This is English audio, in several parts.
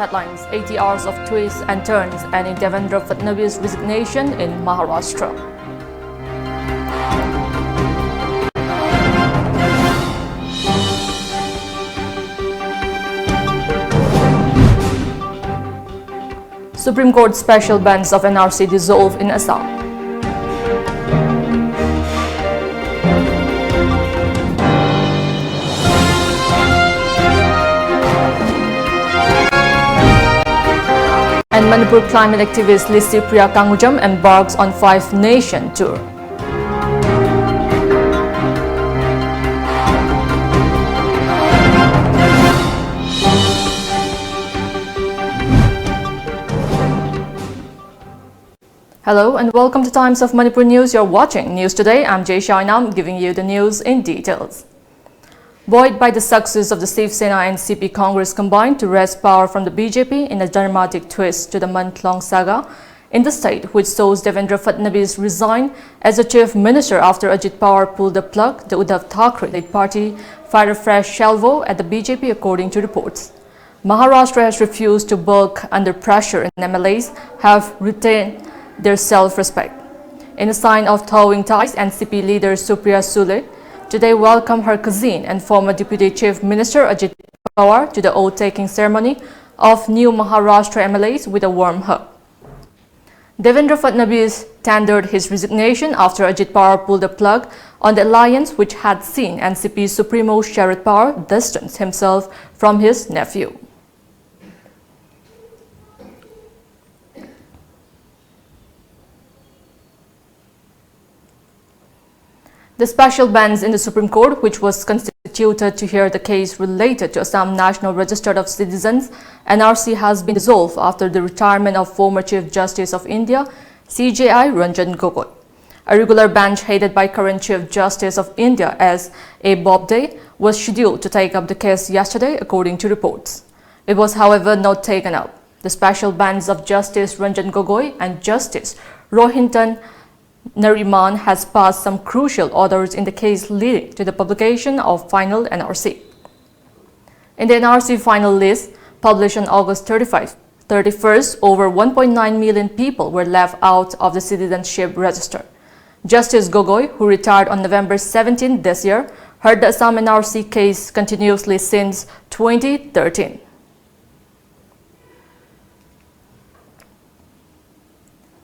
headlines, 80 hours of twists and turns, and in Devendra Fadnavis' resignation in Maharashtra. Supreme Court special bench of NRC dissolved in Assam. And Manipur climate activist Priya Kangujam embarks on 5-nation tour. Hello and welcome to Times of Manipur News. You're watching News Today. I'm JESSIA giving you the news in details. Buoyed by the success of the Shiv Sena and CP Congress combined to wrest power from the BJP in a dramatic twist to the month-long saga in the state, which shows Devendra Fadnavis resign as the chief minister after Ajit Pawar pulled the plug, the Uddhav Thackeray-led party fired a fresh salvo at the BJP according to reports. Maharashtra has refused to bulk under pressure and MLAs have retained their self-respect. In a sign of thawing ties, NCP leader Supriya Sule today welcomed her cousin and former Deputy Chief Minister Ajit Pawar to the oath-taking ceremony of new Maharashtra MLAs with a warm hug. Devendra Fadnavis tendered his resignation after Ajit Pawar pulled the plug on the alliance which had seen NCP Supremo Sharad Pawar distance himself from his nephew. The special bench in the Supreme Court, which was constituted to hear the case related to Assam National Register of Citizens, NRC, has been dissolved after the retirement of former Chief Justice of India, CJI Ranjan Gogoi. A regular bench headed by current Chief Justice of India S.A. Bobde was scheduled to take up the case yesterday, according to reports. It was, however, not taken up. The special bench of Justice Ranjan Gogoi and Justice Rohinton Nariman has passed some crucial orders in the case leading to the publication of final NRC. In the NRC final list, published on August 31st, over 1.9 million people were left out of the citizenship register. Justice Gogoi, who retired on November 17 this year, heard the Assam NRC case continuously since 2013.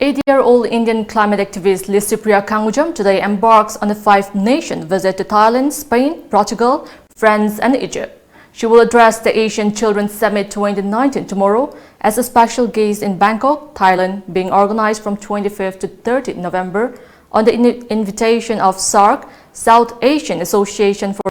80-year-old Indian climate activist Priya Kangujam today embarks on a 5-nation visit to Thailand, Spain, Portugal, France and Egypt. She will address the Asian Children's Summit 2019 tomorrow as a special guest in Bangkok, Thailand, being organized from 25th to 30th November on the invitation of SAARC, South Asian Association for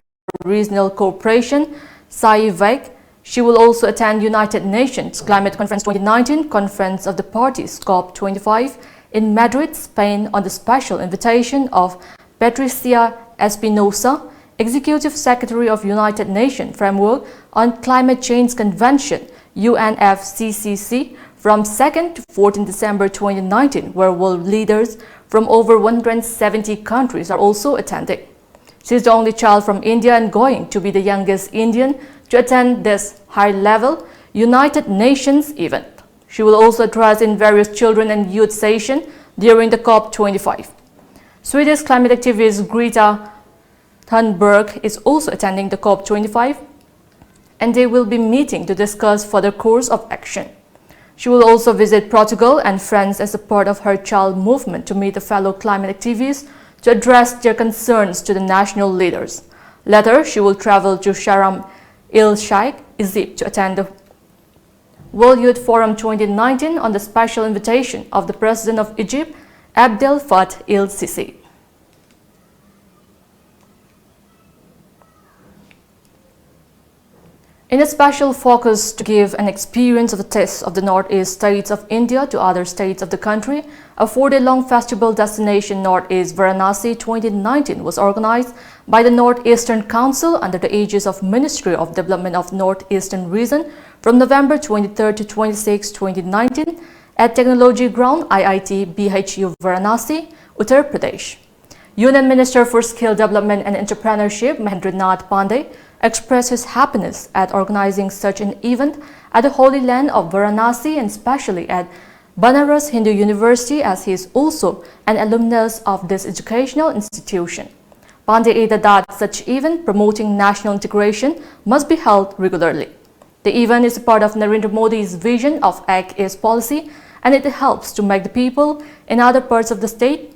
Regional Cooperation, SAIVEC. She will also attend United Nations Climate Conference 2019 Conference of the Parties COP25 in Madrid, Spain on the special invitation of Patricia Espinosa, Executive Secretary of United Nations Framework on Climate Change Convention UNFCCC from 2nd to 14 December 2019, where world leaders from over 170 countries are also attending. She is the only child from India and going to be the youngest Indian to attend this high-level United Nations event. She will also address in various children and youth sessions during the COP25. Swedish climate activist Greta Thunberg is also attending the COP25, and they will be meeting to discuss further course of action. She will also visit Portugal and France as a part of her child movement to meet the fellow climate activists to address their concerns to the national leaders. Later, she will travel to Sharm el-Sheikh, Egypt, to attend the World Youth Forum 2019 on the special invitation of the President of Egypt, Abdel Fattah el-Sisi. In a special focus to give an experience of the taste of the northeast states of India to other states of the country, a 4-day-long festival destination Northeast Varanasi 2019 was organized by the Northeastern Council under the aegis of Ministry of Development of Northeastern Region from November 23 to 26, 2019 at Technology Ground IIT BHU Varanasi, Uttar Pradesh. Union Minister for Skill Development and Entrepreneurship Mahendranath Pandey expressed his happiness at organizing such an event at the Holy Land of Varanasi and especially at Banaras Hindu University, as he is also an alumnus of this educational institution. Pandey added that such event promoting national integration must be held regularly. The event is a part of Narendra Modi's vision of Act East policy, and it helps to make the people in other parts of the state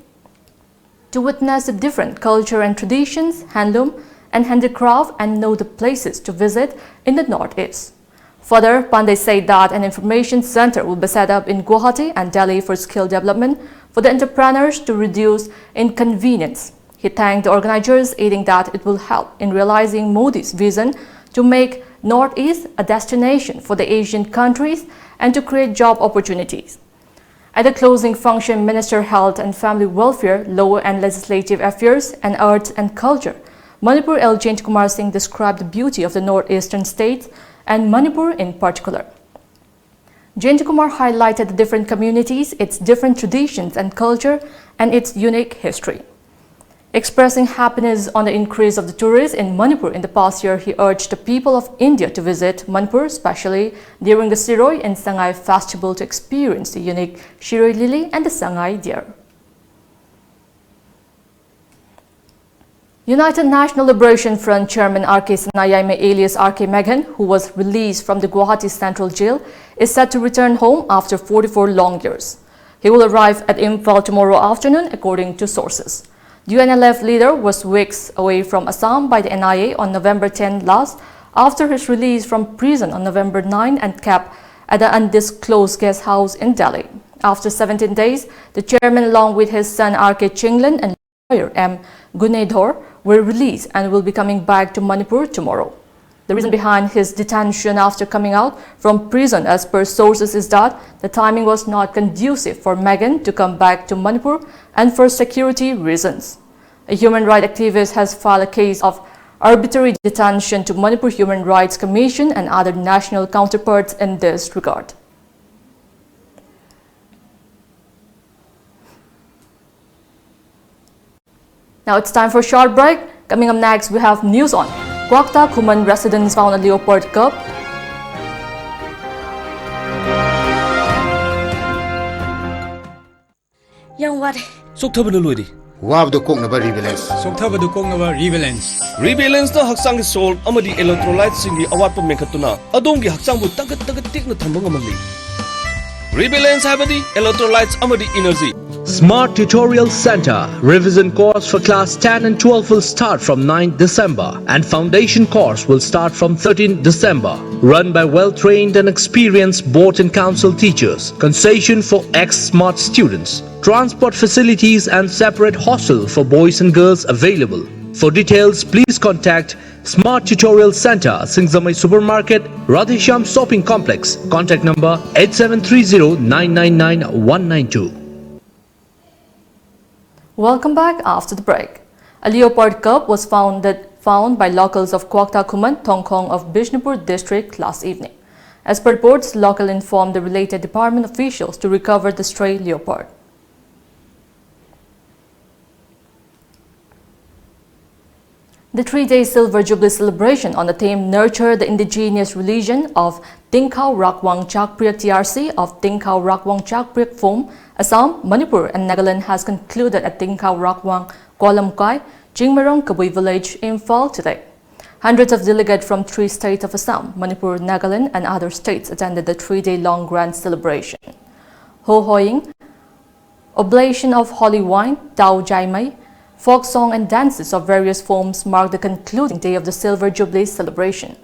to witness the different culture and traditions, handloom and handicraft, and know the places to visit in the Northeast. Further, Pandey said that an information center will be set up in Guwahati and Delhi for skill development for the entrepreneurs to reduce inconvenience. He thanked the organizers, adding that it will help in realizing Modi's vision to make Northeast a destination for the Asian countries and to create job opportunities. At the closing function, Minister Health and Family Welfare, Law and Legislative Affairs, and Arts and Culture, Manipur L. Kumar Singh described the beauty of the northeastern states and Manipur in particular. Kumar highlighted the different communities, its different traditions and culture, and its unique history. Expressing happiness on the increase of the tourists in Manipur in the past year, he urged the people of India to visit Manipur, especially during the Siroi and Sangai festival, to experience the unique Shiroi lily and the Sangai deer. United National Liberation Front Chairman R.K. Sanayame alias R.K. Meghan, who was released from the Guwahati Central Jail, is set to return home after 44 long years. He will arrive at Imphal tomorrow afternoon, according to sources. The UNLF leader was weeks away from Assam by the NIA on November 10 last, after his release from prison on November 9 and kept at an undisclosed guest house in Delhi. After 17 days, the chairman along with his son R.K. Chinglan and lawyer M. Gunedhor were released and will be coming back to Manipur tomorrow. The reason behind his detention after coming out from prison, as per sources, is that the timing was not conducive for Meghan to come back to Manipur and for security reasons. A human rights activist has filed a case of arbitrary detention to Manipur Human Rights Commission and other national counterparts in this regard. Now it's time for a short break. Coming up next, we have news on Kwakta Khuman residents found a leopard cub. Young what? Soktabana loidi. Wabdo Koknaba Rebalance. Soktabadu Koknaba Rebalance. Rebalance the Haksang Soul, Amadi electrolytes in the Awapa Mekatuna, Adongi Haksangu Tagat Tik Natamamali. Rebalance Habadi, electrolytes Amadi Energy. Smart Tutorial Center revision course for class 10 and 12 will start from 9 December and foundation course will start from 13 December. Run by well-trained and experienced board and council teachers. Concession for ex-smart students. Transport facilities and separate hostel for boys and girls available. For details, please contact Smart Tutorial Center, Singzamai Supermarket, Radhesham Shopping Complex. Contact number 8730 999 192. Welcome back after the break. A leopard cub was found by locals of Kwakta Khuman, Tongkhong of Bishnupur district last evening. As per reports, local informed the related department officials to recover the stray leopard. The 3-day Silver Jubilee celebration on the theme Nurture the Indigenous Religion of Tingkhau Rakwang Chakpriyak TRC of Tingkhau Rakwang Chakpriyak Phom, Assam, Manipur and Nagaland has concluded at Tingkhau Rakwang Kwalamkai, Jingmarong Kabui village, Imphal today. Hundreds of delegates from 3 states of Assam, Manipur, Nagaland and other states attended the 3-day-long grand celebration. Ho-hoing, oblation of holy wine, Tao Jaimai, folk song and dances of various forms mark the concluding day of the Silver Jubilee celebration.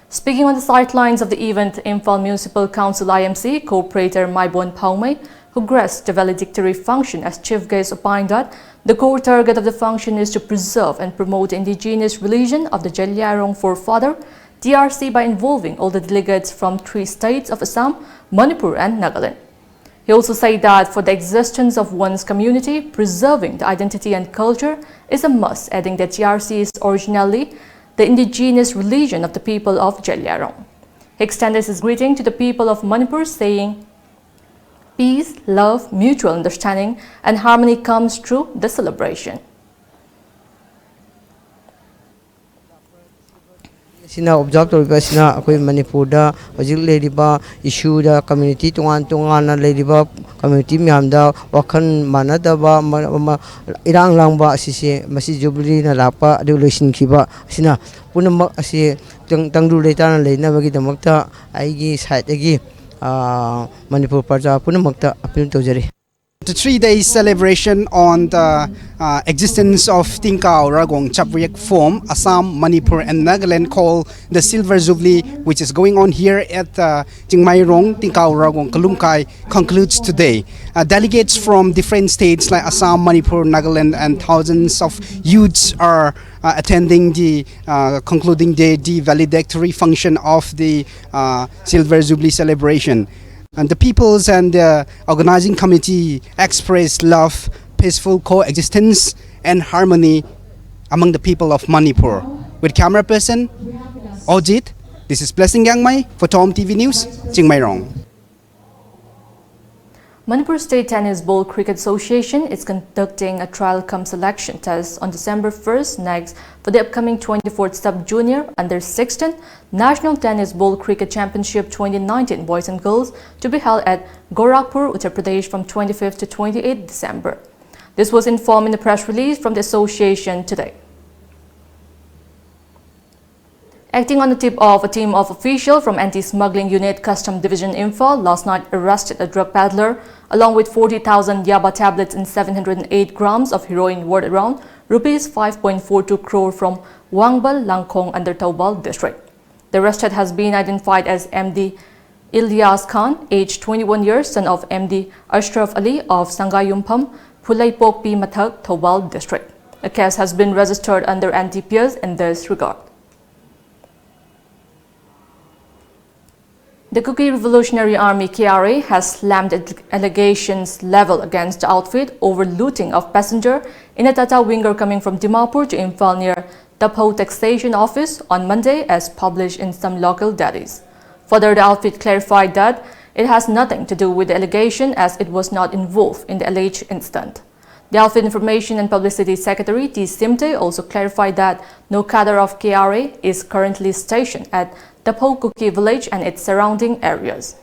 Speaking on the sidelines of the event, Imphal Municipal Council IMC co-operator Maibon Paume, who graced the valedictory function as chief guest, opined that the core target of the function is to preserve and promote the indigenous religion of the Jeliarong forefather, TRC, by involving all the delegates from 3 states of Assam, Manipur and Nagaland. He also said that for the existence of one's community, preserving the identity and culture is a must, adding that TRC is originally the indigenous religion of the people of Jeliarong. He extended his greeting to the people of Manipur, saying, peace, love, mutual understanding and harmony comes through the celebration. sina observe to sina akoi Manipur da hojik leriba issue da community tungan na leriba community myam da wakhan manada ba irang langba asise masi jubilee na lapa regulation khiba sina punamak ase tangdu leitana leina bagi damakta aigi side agi Manipur Praja punamakta appeal tawjari. The 3-day celebration on the existence of Tingkau Ragong Chapriyak form, Assam, Manipur and Nagaland called the Silver Jubilee, which is going on here at Jingmairong, Tingkau Ragong Kalumkai, concludes today. Delegates from different states like Assam, Manipur, Nagaland and thousands of youths are attending the concluding the valedictory function of the Silver Jubilee celebration. And the peoples and the organizing committee express love, peaceful coexistence and harmony among the people of Manipur. With camera person Ojit, this is Blessing Yangmai for TOMTV News, Jingmairong. Manipur State Tennis Bowl Cricket Association is conducting a trial cum selection test on December 1st next for the upcoming 24th Sub-Junior Under-16 National Tennis Bowl Cricket Championship 2019 Boys and Girls to be held at Gorakhpur, Uttar Pradesh from 25th to 28th December. This was informed in the press release from the association today. Acting on the tip of a team of officials from Anti-Smuggling Unit Custom Division Imphal last night arrested a drug peddler along with 40,000 Yaba tablets and 708 grams of heroin worth around rupees 5.42 crore from Wangbal, Langkong under Taubal district. The arrested has been identified as MD Ilyas Khan, aged 21 years, son of MD Ashraf Ali of Sangayumpam, Phulaipok P. Mathak, Taubal district. A case has been registered under NTPS in this regard. The Kuki Revolutionary Army KRA has slammed allegations leveled against the outfit over looting of passenger in a Tata winger coming from Dimapur to Imphal near Tapho Taxation Office on Monday, as published in some local dailies. Further, the outfit clarified that it has nothing to do with the allegation as it was not involved in the alleged incident. The Outfit Information and Publicity Secretary T. Simte also clarified that no cadre of KRA is currently stationed at Tapho Kuki village and its surrounding areas.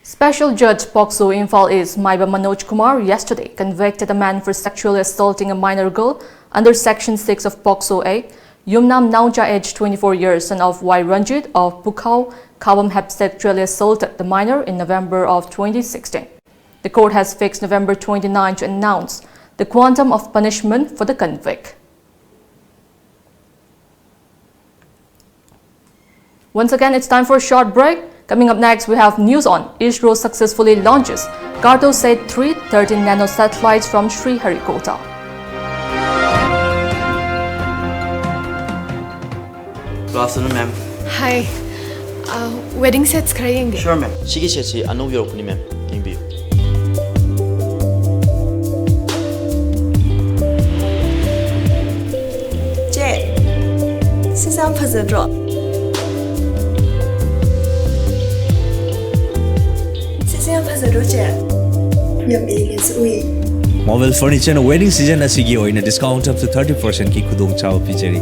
Special Judge Pokso Imphal East Maiba Manoj Kumar yesterday convicted a man for sexually assaulting a minor girl under Section 6 of Pokso A. Yumnam Nauja, aged 24 years, son of Y. Ranjit of Pukhao, Kawam, had sexually assaulted the minor in November of 2016. The court has fixed November 29 to announce the quantum of punishment for the convict. Once again, it's time for a short break. Coming up next, we have news on ISRO successfully launches Cartosat 3 13 nano satellites from Sriharikota. Good afternoon, ma'am. Hi. Wedding sets khara yenge. Sure, ma'am. Sigi seti anu yorokuni, ma'am. Yengbiyu. Je. Sisam phazadro. Sisam phazadro je. Yam elegance ui. Mobile furniture and wedding season asigi oina discount up to 30% ki khudong chao pijari.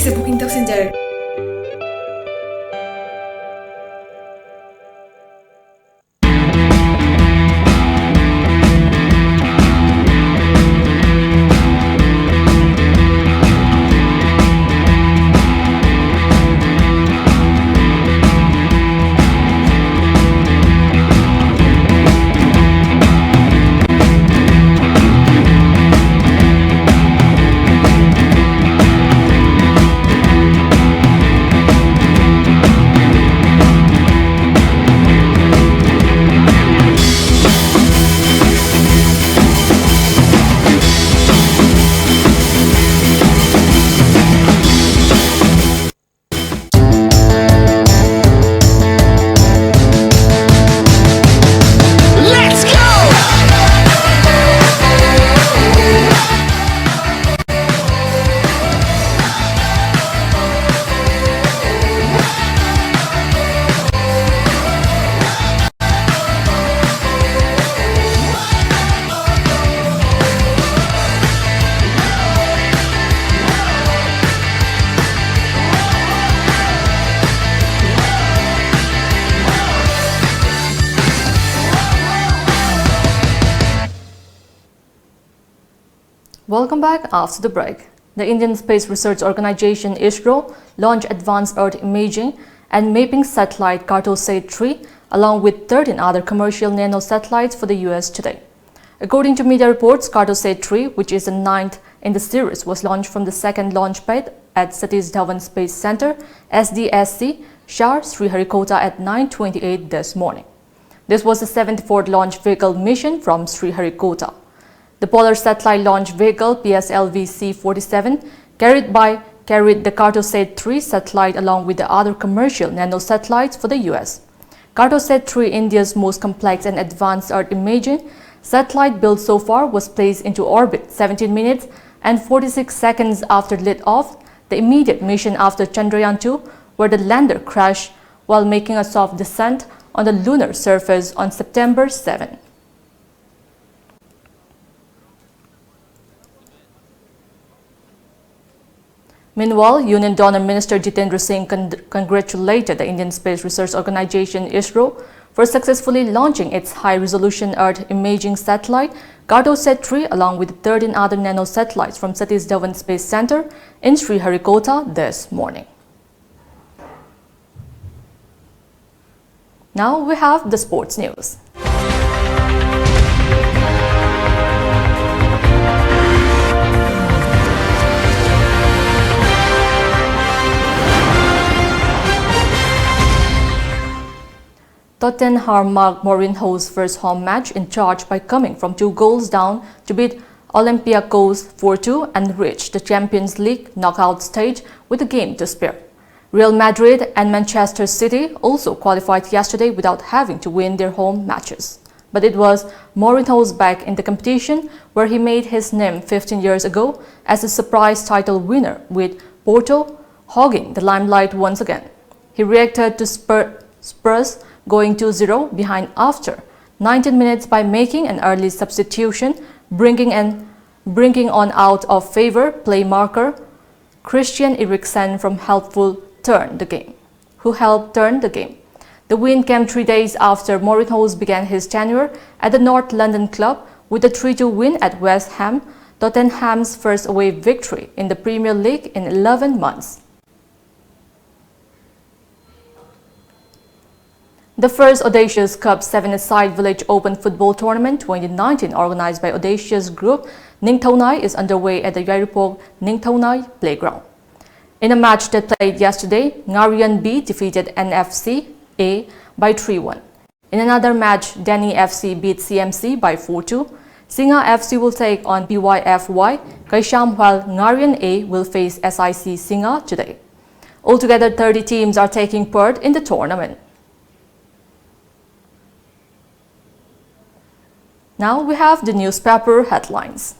Say booking tausin. Welcome back after the break. The Indian Space Research Organization ISRO launched Advanced Earth Imaging and Mapping Satellite Cartosat-3 along with 13 other commercial nano-satellites for the US today. According to media reports, Cartosat-3, which is the 9th in the series, was launched from the second launch pad at Satish Dhawan Space Center, SDSC, Shar, Sriharikota at 9:28 this morning. This was the 74th launch vehicle mission from Sriharikota. The Polar Satellite Launch Vehicle PSLV-C-47 carried the Cartosat-3 satellite along with the other commercial nano-satellites for the US. Cartosat-3, India's most complex and advanced Earth imaging satellite built so far, was placed into orbit 17 minutes and 46 seconds after liftoff, the immediate mission after Chandrayaan-2, where the lander crashed while making a soft descent on the lunar surface on September 7. Meanwhile, Union Donor Minister Jitendra Singh congratulated the Indian Space Research Organization ISRO for successfully launching its high-resolution Earth imaging satellite Cartosat-3 along with 13 other nano-satellites from Satish Dhawan Space Center in Sriharikota this morning. Now we have the sports news. Tottenham marked Mourinho's first home match in charge by coming from 2 goals down to beat Olympiacos 4-2 and reach the Champions League knockout stage with a game to spare. Real Madrid and Manchester City also qualified yesterday without having to win their home matches. But it was Mourinho's back in the competition, where he made his name 15 years ago as a surprise title winner, with Porto hogging the limelight once again. He reacted to Spurs going 2-0 behind after 19 minutes by making an early substitution, bringing on out of favor play marker Christian Eriksen who helped turn the game. The win came 3 days after Mourinho began his tenure at the North London club with a 3-2 win at West Ham, Tottenham's first away victory in the Premier League in 11 months. The first Audacious Cup 7-a-side Village Open Football Tournament 2019 organized by Audacious Group Ningthonai is underway at the Yairupok Ningthonai Playground. In a match that played yesterday, Ngarian B defeated NFC A by 3-1. In another match, Denny FC beat CMC by 4-2. Singa FC will take on BYFY Kaisham, while Ngarian A will face SIC Singa today. Altogether, 30 teams are taking part in the tournament. Now we have the newspaper headlines.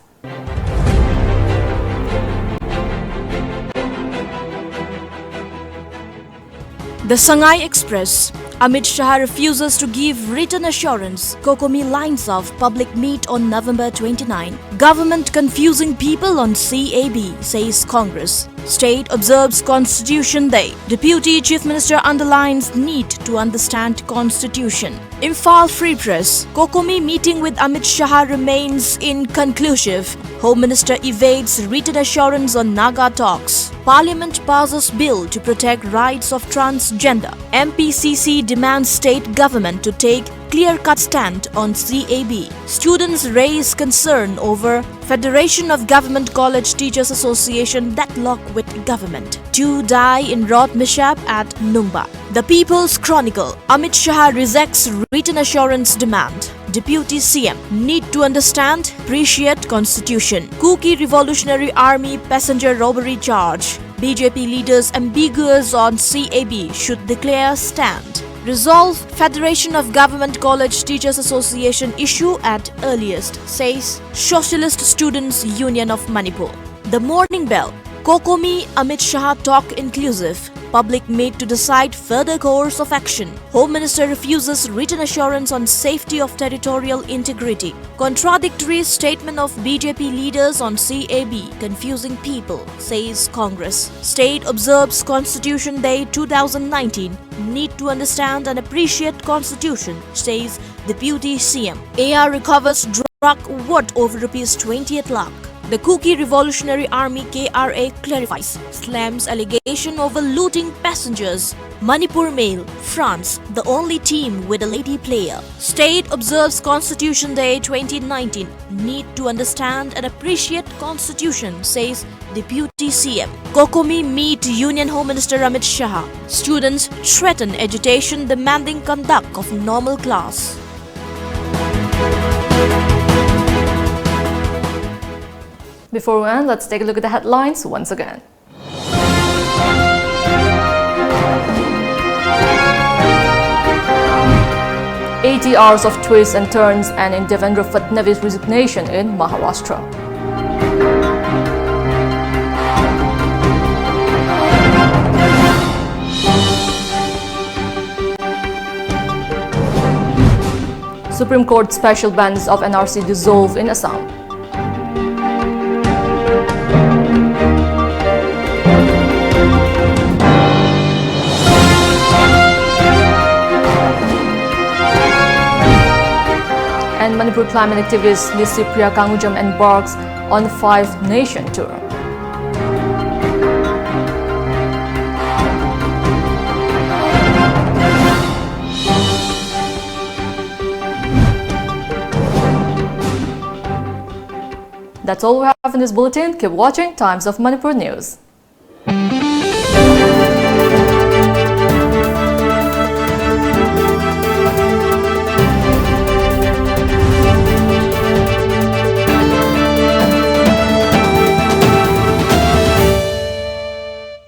The Shanghai Express. Amit Shah refuses to give written assurance. Kokomi lines of public meet on November 29. Government confusing people on CAB, says Congress. State observes Constitution Day. Deputy Chief Minister underlines need to understand Constitution. Imphal Free Press. Kokomi meeting with Amit Shah remains inconclusive. Home Minister evades written assurance on Naga talks. Parliament passes bill to protect rights of transgender. MPCC demands state government to take clear-cut stand on CAB. Students raise concern over Federation of Government College Teachers Association deadlock with government. 2 die in road mishap at Numba. The People's Chronicle. Amit Shah rejects written assurance demand. Deputy CM need to understand, appreciate Constitution. Kuki Revolutionary Army passenger robbery charge. BJP leaders ambiguous on CAB should declare stand. Resolve Federation of Government College Teachers Association issue at earliest, says Socialist Students Union of Manipur. The Morning Bell. Kokomi Amit Shah talk inclusive. Public meet to decide further course of action. Home Minister refuses written assurance on safety of territorial integrity. Contradictory statement of BJP leaders on CAB confusing people, says Congress. State observes Constitution Day 2019. Need to understand and appreciate Constitution, says Deputy CM. AR recovers drug worth over Rs 28 lakh. The Kuki Revolutionary Army KRA clarifies, slams allegation over looting passengers. Manipur Mail, France, the only team with a lady player. State observes Constitution Day 2019. Need to understand and appreciate Constitution, says Deputy CM. Kokomi meet Union Home Minister Amit Shah. Students threaten agitation demanding conduct of normal class. Before we end, let's take a look at the headlines once again. "80 hours of twists and turns and in Devendra Fadnavis' resignation in Maharashtra." Supreme Court special bench of NRC dissolve in Assam. And Manipur climate activist Lissipriya Kangujam embarks on 5-nation tour. That's all we have in this bulletin. Keep watching Times of Manipur News.